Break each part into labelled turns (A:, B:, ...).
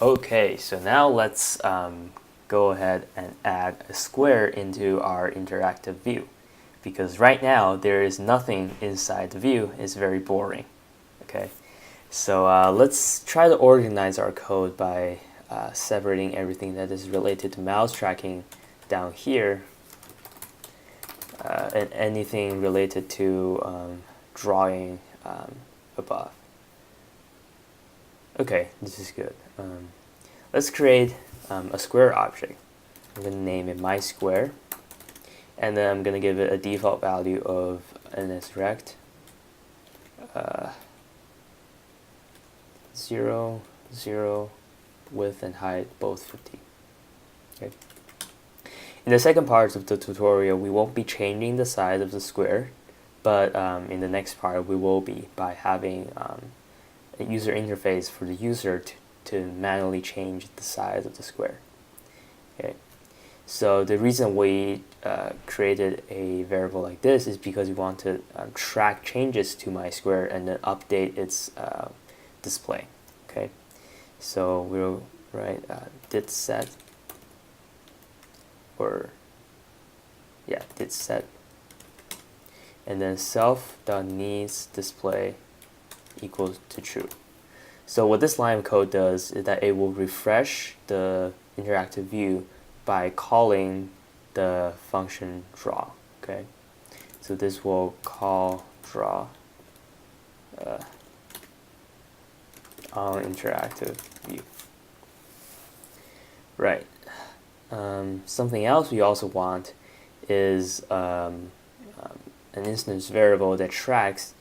A: Okay, so now let's go ahead and add a square into our interactive view, because right now there is nothing inside the view. It's very boring. Okay, so let's try to organize our code by separating everything that is related to mouse tracking down here, and anything related to drawing above. Okay, this is good. Let's create a square object. I'm going to name it my square, and then I'm going to give it a default value of nsrect 0, 0, width and height both 50. Okay. In the second part of the tutorial, we won't be changing the size of the square, but in the next part we will be, by having a user interface for the user to manually change the size of the square. Okay. So the reason we created a variable like this is because we want to track changes to my square and then update its display. Okay. So we'll write did set, or yeah, did set, and then self.needs display equals to true. So what this line of code does is that it will refresh the interactive view by calling the function draw. Okay, so this will call draw on interactive view. Right. Something else we also want is an instance variable that tracks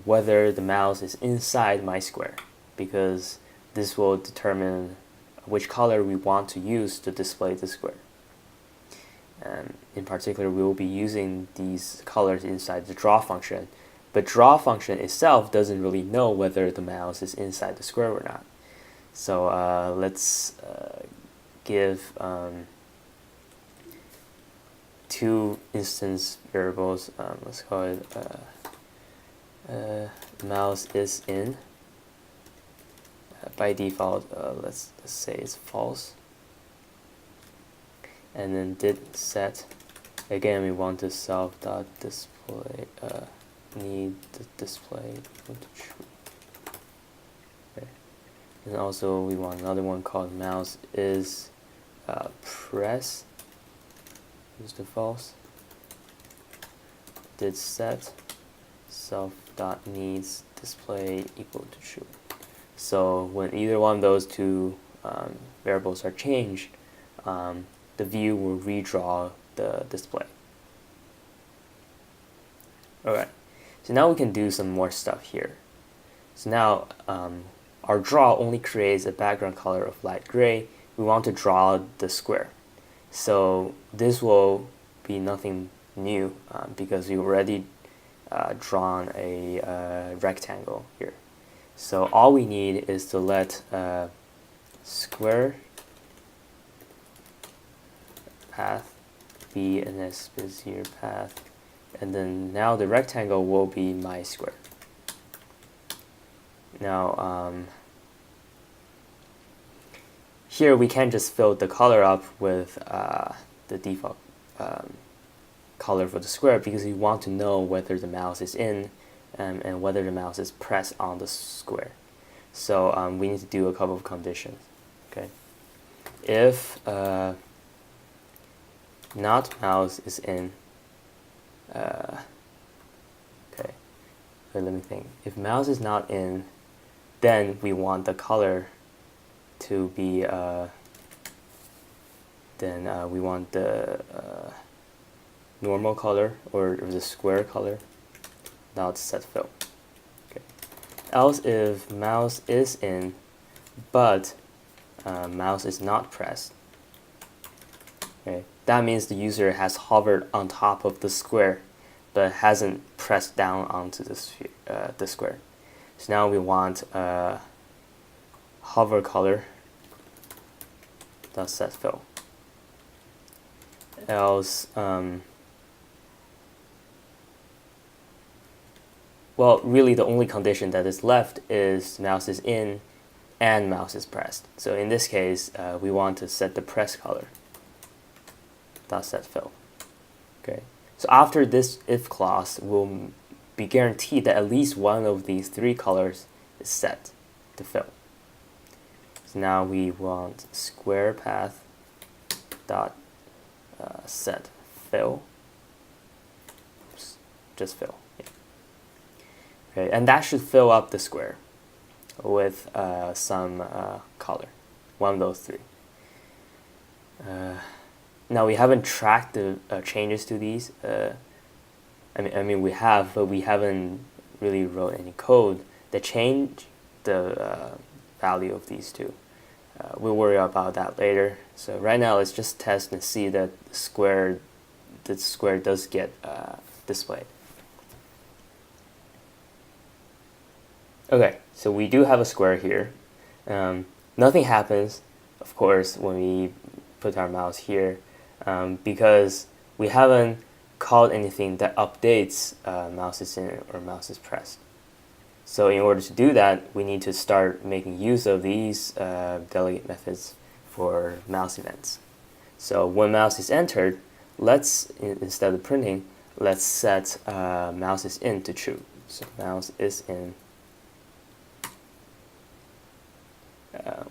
A: whether the mouse is inside my square, because this will determine which color we want to use to display the square. In particular, we will be using these colors inside the draw function, but draw function itself doesn't really know whether the mouse is inside the square or not. So let's give two instance variables. Let's call it mouse is in. By default, let's say it's false. And then did set. Again, we want to self.display need the display equal to true. Okay. And also we want another one called mouse is press. Use the false. Did set self.needs display equal to true. So when either one of those two variables are changed, the view will redraw the display. Alright, so now we can do some more stuff here. So now our draw only creates a background color of light gray. We want to draw the square. So this will be nothing new because we already drawn a rectangle here. So all we need is to let square path be an S0 path, and then now the rectangle will be my square. Now here we can just fill the color up with the default color for the square, because we want to know whether the mouse is in and whether the mouse is pressed on the square. So we need to do a couple of conditions. Okay, if not mouse is in, okay, wait, let me think. If mouse is not in, then we want the color to be we want the normal color, or the square color, not set fill. Okay. Else if mouse is in but mouse is not pressed, okay, that means the user has hovered on top of the square but hasn't pressed down onto the square. So now we want hover color dot set fill. Else well, really the only condition that is left is mouse is in and mouse is pressed. So in this case, we want to set the press color. Dot set fill. Okay. So after this if clause, we'll be guaranteed that at least one of these three colors is set to fill. So now we want square path dot set fill. Oops, just fill. Yeah. Okay, and that should fill up the square with some color, one of those three. Now we haven't tracked the changes to these. I mean we have, but we haven't really wrote any code that change the value of these two. We'll worry about that later. So right now, let's just test and see that the square does get displayed. Okay, so we do have a square here. Nothing happens, of course, when we put our mouse here, because we haven't called anything that updates mouse is in or mouse is pressed. So in order to do that, we need to start making use of these delegate methods for mouse events. So when mouse is entered, let's, instead of printing, let's set mouse is in to true. So mouse is in.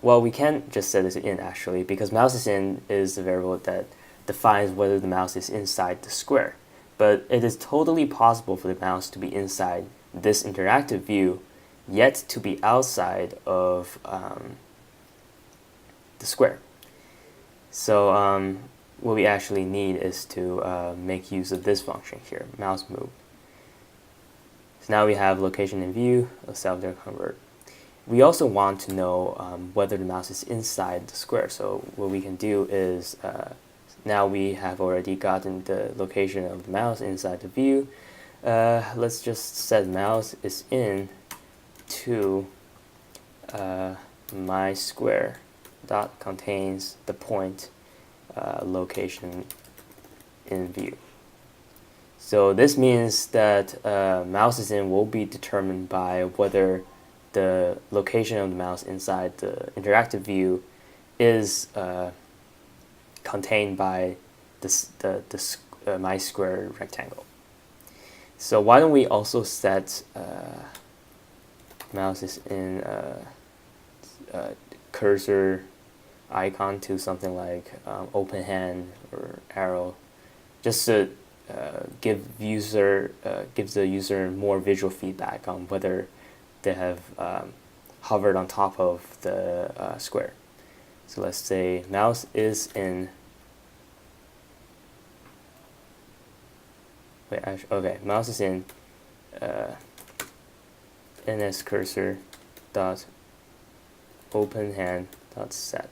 A: Well, we can't just set this in actually, because mouse is in is the variable that defines whether the mouse is inside the square. But it is totally possible for the mouse to be inside this interactive view, yet to be outside of the square. So what we actually need is to make use of this function here, mouse move. So now we have location in view, a self-there convert. We also want to know whether the mouse is inside the square. So what we can do is, now we have already gotten the location of the mouse inside the view. Let's just set mouse is in to my square dot contains the point location in view. So this means that mouse is in will be determined by whether the location of the mouse inside the interactive view is contained by my square rectangle. So why don't we also set mouse is in cursor icon to something like open hand or arrow, just to gives the user more visual feedback on whether they have hovered on top of the square. So let's say mouse is in. Wait, actually, okay, mouse is in ns cursor dot open hand dot set.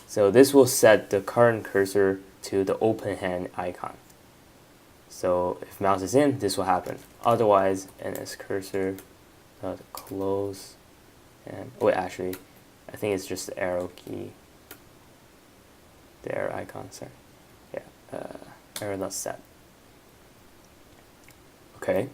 A: So this will set the current cursor to the open hand icon. So if mouse is in, this will happen. Otherwise, ns cursor dot close and wait, actually, I think it's just the arrow key, the arrow icon. Sorry, yeah, arrow dot set. Okay,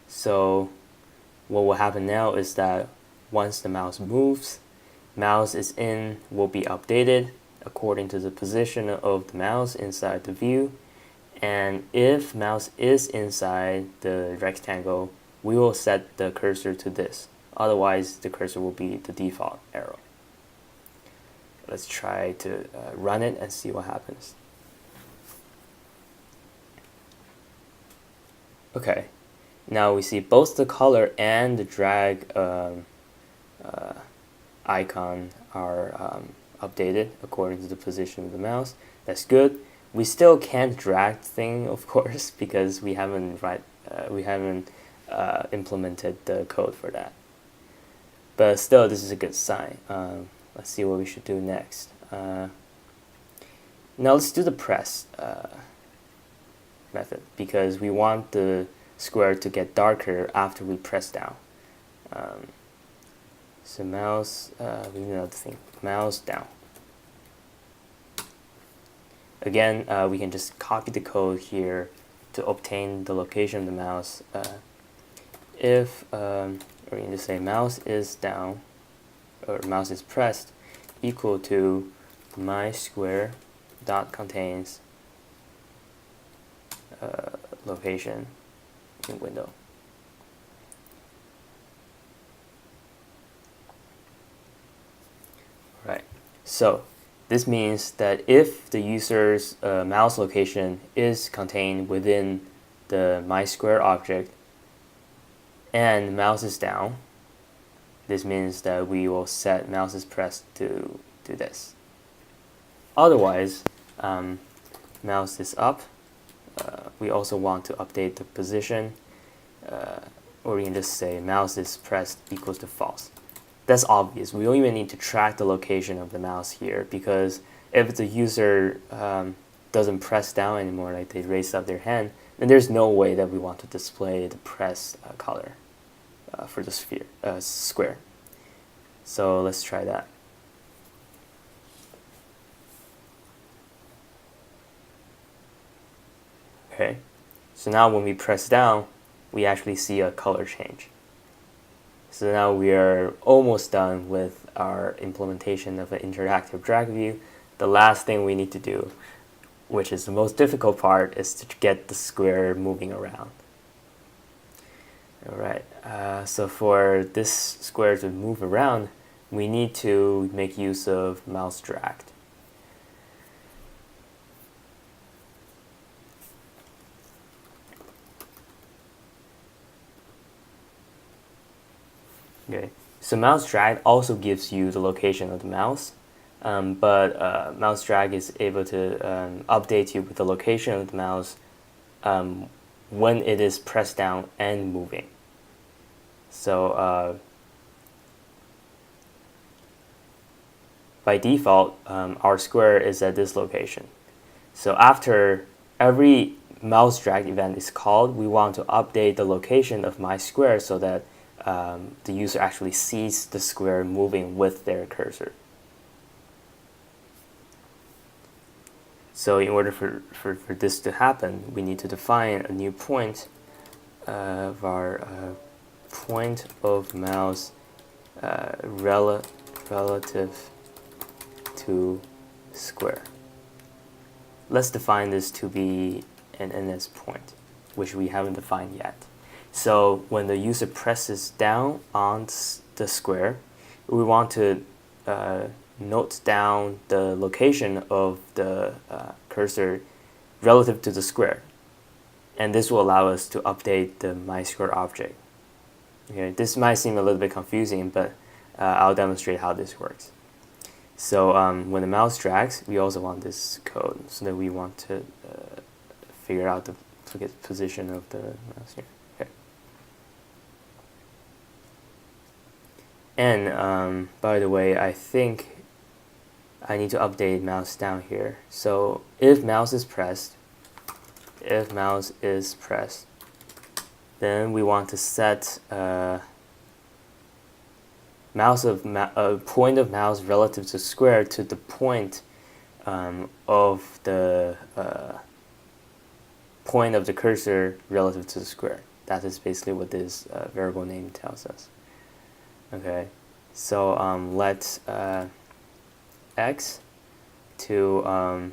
A: so what will happen now is that once the mouse moves, mouse is in will be updated according to the position of the mouse inside the view. And if mouse is inside the rectangle, we will set the cursor to this. Otherwise, the cursor will be the default arrow. Let's try to run it and see what happens. Okay, now we see both the color and the drag icon are updated according to the position of the mouse. That's good. We still can't drag the thing, of course, because we haven't implemented the code for that. But still, this is a good sign. Let's see what we should do next. Now let's do the press method, because we want the square to get darker after we press down. So mouse, we need another thing, mouse down. Again, we can just copy the code here to obtain the location of the mouse. if we're going to say mouse is down or mouse is pressed equal to my square dot contains location in window. Right. So this means that if the user's mouse location is contained within the my square object and mouse is down, this means that we will set mouse is pressed to do this. Otherwise, mouse is up. We also want to update the position, or we can just say mouse is pressed equals to false. That's obvious. We don't even need to track the location of the mouse here, because if the user doesn't press down anymore, like they raise up their hand, then there's no way that we want to display the press color for the square. So let's try that. Okay, so now when we press down, we actually see a color change. So now we are almost done with our implementation of an interactive drag view. The last thing we need to do, which is the most difficult part, is to get the square moving around. Alright, so for this square to move around, we need to make use of mouse drag. Okay, so mouse drag also gives you the location of the mouse, but mouse drag is able to update you with the location of the mouse when it is pressed down and moving. So by default, our square is at this location. So after every mouse drag event is called, we want to update the location of my square so that the user actually sees the square moving with their cursor. So in order for this to happen, we need to define a new point of our point of mouse relative to square. Let's define this to be an NS point, which we haven't defined yet. So when the user presses down on the square, we want to note down the location of the cursor relative to the square. And this will allow us to update the MySquare object. Okay, this might seem a little bit confusing, but I'll demonstrate how this works. So when the mouse drags, we also want this code, so that we want to figure out the position of the mouse here. Okay. And by the way, I think I need to update mouse down here. So if mouse is pressed, then we want to set point of mouse relative to square to the point of the point of the cursor relative to the square. That is basically what this variable name tells us. Okay, so let x to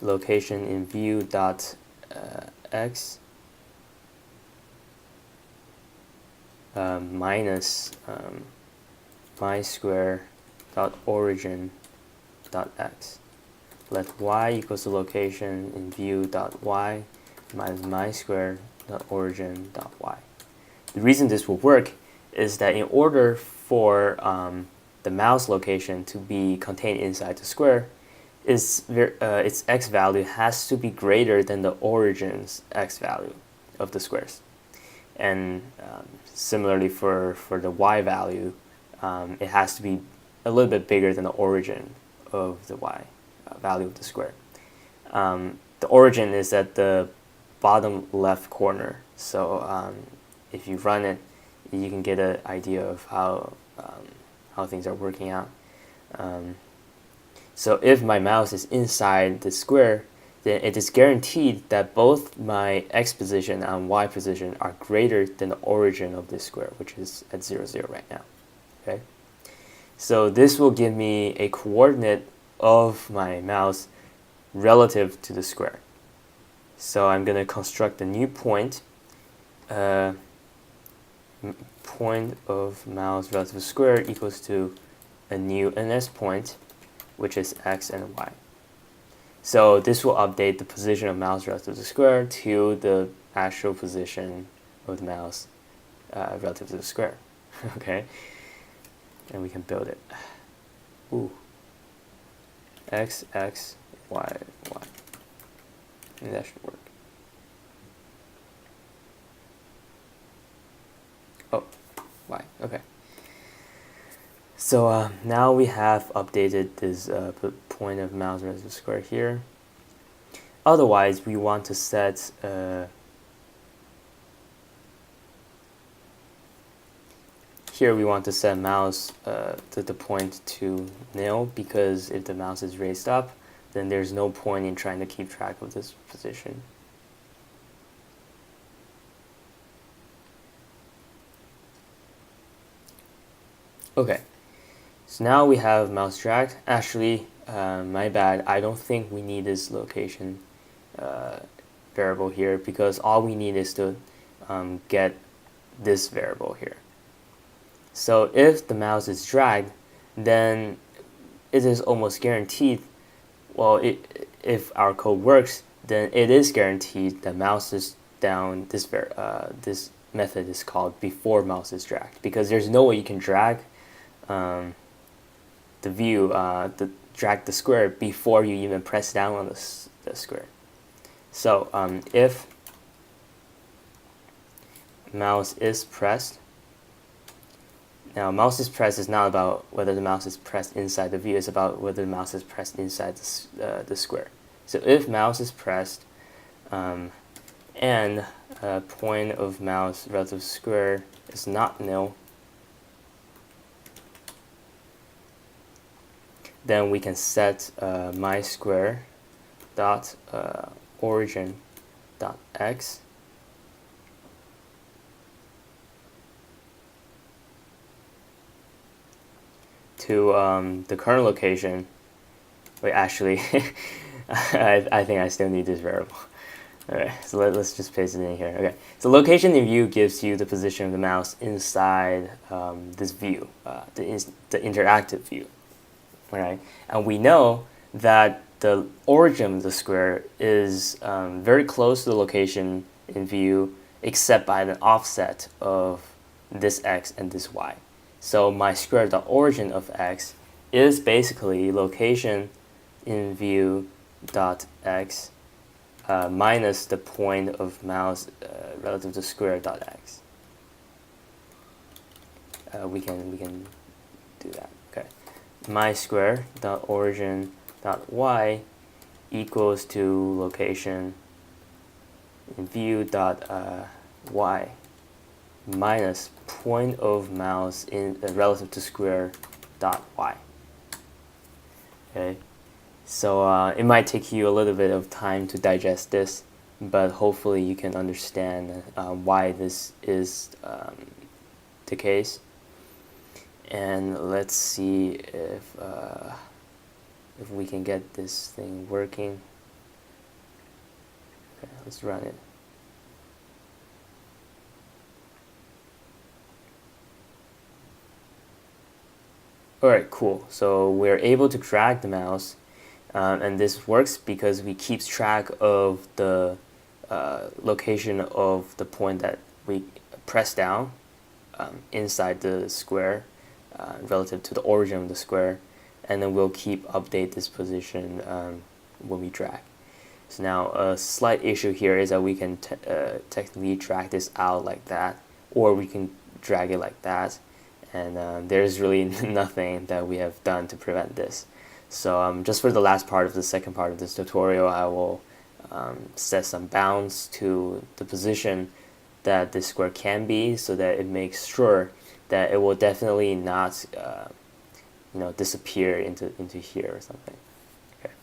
A: location in view dot x minus my square dot origin dot x. Let y equals to location in view dot y minus my square dot origin dot y. The reason this will work is that in order for the mouse location to be contained inside the square, its x value has to be greater than the origin's x value of the squares. And similarly for the y value, it has to be a little bit bigger than the origin of the y value of the square. The origin is at the bottom left corner, so if you run it, you can get an idea of how things are working out. So if my mouse is inside the square, then it is guaranteed that both my x position and y position are greater than the origin of this square, which is at 0, 0 right now. Okay, so this will give me a coordinate of my mouse relative to the square. So I'm going to construct a new point, point of mouse relative to square equals to a new ns point, which is x and y. So this will update the position of mouse relative to the square to the actual position of the mouse relative to the square. Okay, and we can build it. Ooh. X, X, Y, Y. And that should work. Oh, Y. Okay. So now we have updated this point of mouse relative to square here. Otherwise, we want to set here we want to set mouse the point to nil, because if the mouse is raised up, then there's no point in trying to keep track of this position. Okay, so now we have mouse dragged. Actually, my bad, I don't think we need this location variable here, because all we need is to get this variable here. So if the mouse is dragged, then it is almost guaranteed, well, if our code works, then it is guaranteed that mouse is down, this method is called before mouse is dragged, because there's no way you can drag the view, drag the square before you even press down on the square. So if mouse is pressed, now mouse is pressed is not about whether the mouse is pressed inside the view, it's about whether the mouse is pressed inside the square. So if mouse is pressed and point of mouse relative to square is not nil, then we can set my square dot origin dot x to the current location. Wait, actually, I think I still need this variable. Okay, so let's just paste it in here. Okay, so location in view gives you the position of the mouse inside this view, the interactive view. Right, and we know that the origin of the square is very close to the location in view, except by the offset of this x and this y. So my square dot origin of x is basically location in view dot x minus the point of mouse relative to square dot x. We can do that. Okay, my square dot origin dot y equals to location in view dot y minus point of mouse in relative to square dot y. Okay, so it might take you a little bit of time to digest this, but hopefully you can understand why this is the case. And let's see if we can get this thing working. Okay, let's run it. Alright, cool. So we're able to drag the mouse, and this works because we keep track of the location of the point that we press down inside the square relative to the origin of the square, and then we'll keep update this position when we drag. So now a slight issue here is that we can technically drag this out like that, or we can drag it like that, and there's really nothing that we have done to prevent this. So just for the last part of the second part of this tutorial, I will set some bounds to the position that this square can be, so that it makes sure that it will definitely not disappear into here or something. Okay.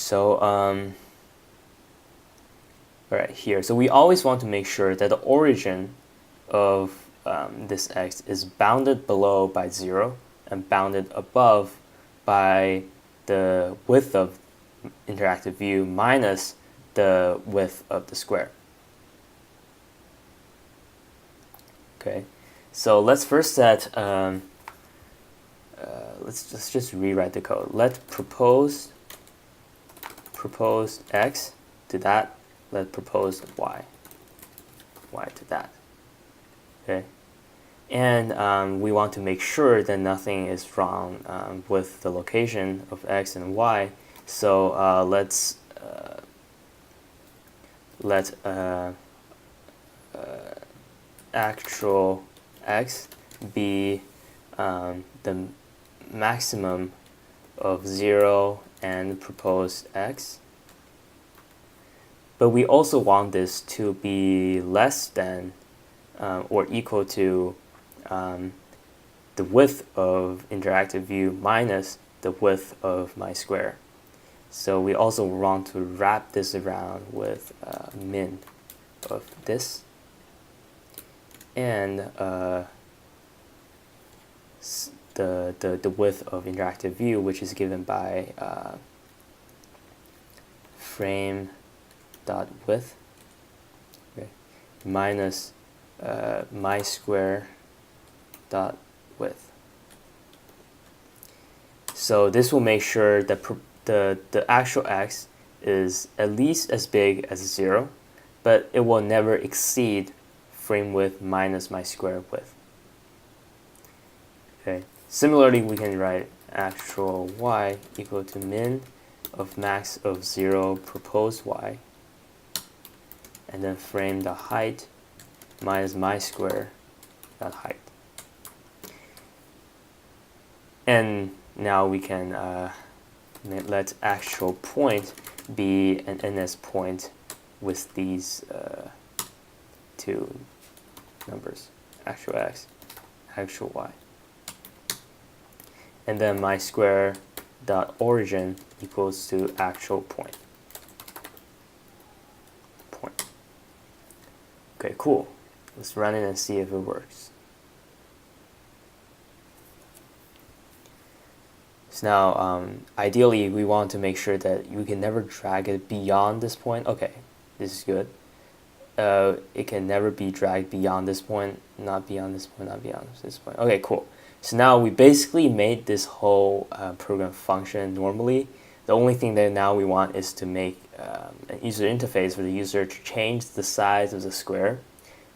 A: So right here. So we always want to make sure that the origin of this x is bounded below by 0 and bounded above by the width of interactive view minus the width of the square. Okay, so let's first set, let's just rewrite the code. Let propose x to that, let propose y to that. Okay, and we want to make sure that nothing is wrong with the location of x and y. So let's let actual x be the maximum of 0 and proposed x. But we also want this to be less than or equal to the width of interactive view minus the width of my square. So we also want to wrap this around with min of this, and the width of interactive view, which is given by frame dot width, okay, minus my square dot width. So this will make sure that the actual x is at least as big as 0, but it will never exceed frame width minus my square width. Okay. Similarly, we can write actual y equal to min of max of 0 proposed y, and then frame the height minus my square dot height. And now we can let actual point be an ns point with these two numbers, actual x, actual y. And then my square dot origin equals to actual point. Okay, cool. Let's run it and see if it works. So now, ideally, we want to make sure that you can never drag it beyond this point. Okay, this is good. It can never be dragged beyond this point, not beyond this point, not beyond this point. Okay, cool. So now we basically made this whole program function normally. The only thing that now we want is to make an user interface for the user to change the size of the square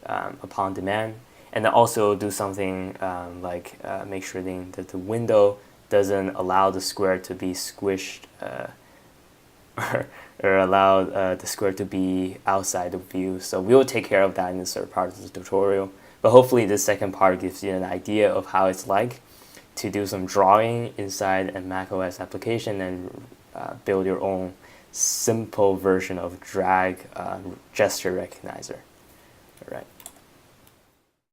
A: upon demand, and then also do something like make sure that the window doesn't allow the square to be squished or allow the square to be outside the view. So we will take care of that in the third part of the tutorial. But hopefully this second part gives you an idea of how it's like to do some drawing inside a macOS application and build your own simple version of drag gesture recognizer. All right.